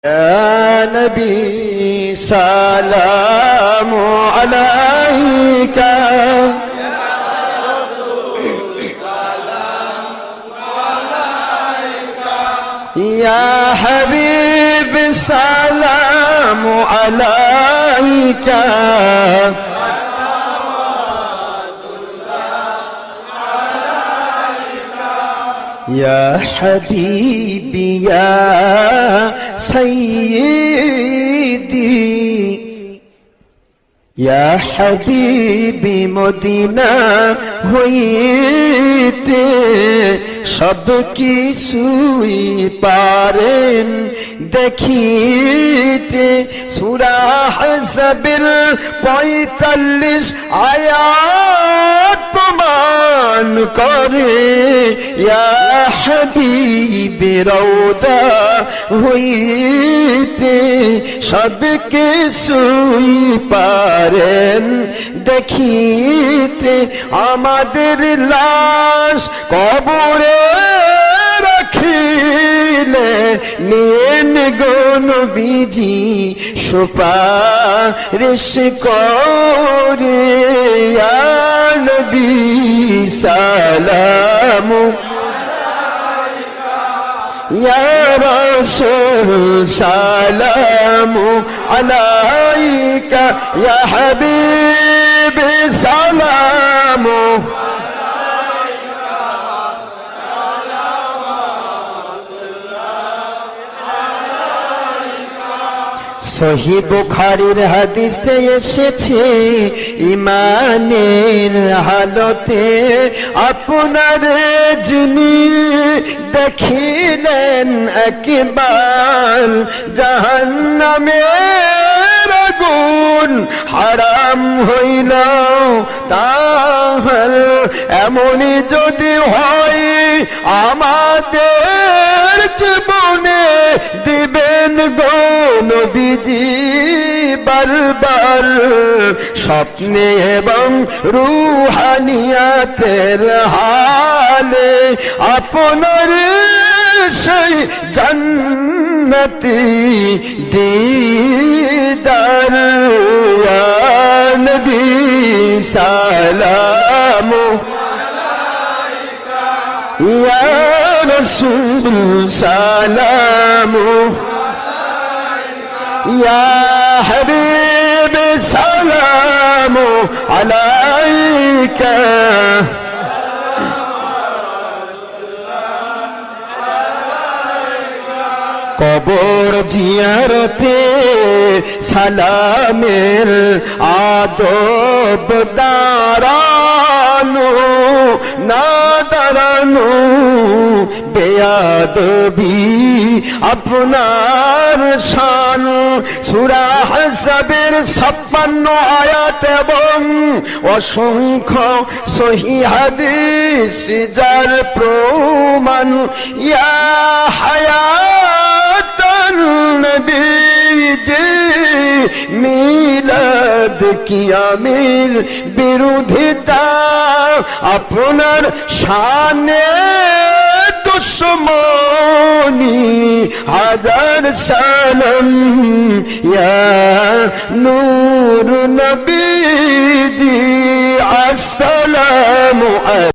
يا نبي سلام عليك يا رسول سلام عليك يا حبيب سلام عليك يا حبيبي يا سيدي يا حبيبي مدينة হইতে সব কিছুই পারেন দেখিতে সূরা আহজাবের ৪৫ আয়াত প্রমাণ করে ইয়া হাবিবি রওজা হইতে সব কিছুই পারেন দেখিতে আমাদের লাশ কবরে রাখিলে নিয়েন গো নবীজি সুপারিশ করে ইয়া নবী সালামু ইয়া রাসূল সালামু আলাইকা ইয়া হাবিবি সালামু সহিহ বুখারীর হাদিসে এসেছে ঈমানের হালতে আপনার যিনি দেখিলেন একবার জাহান্নামের আগুন হারাম হইল তাহার এমনই যদি হয় আমাদের জীবনে দিবেন গো নবীজি বারবার স্বপ্নে এবং রূহানিয়াতের হালে আপনার সেই জান্নাতি দিদার ইয়া নবী সালামু আলাইকা ইয়া রাসূল সালামু ইয়া হাবিবি সালামু আলাইকা কবর জিয়ারতে সালামের আদব দাঁড়ানো না দাঁড়ানো বেয়াদবি আপনার শান সূরা আহজাবের ৫৬ আয়াত এবং অসংখ্য সহিহ হাদিস যার প্রমাণ ইয়া হায়াতান নবীজি মিলাদ কিয়ামের বিরোধিতা আপনার শানে দুশ্মনী হাজার সালাম ইয়া নূর নবীজি আসসালামু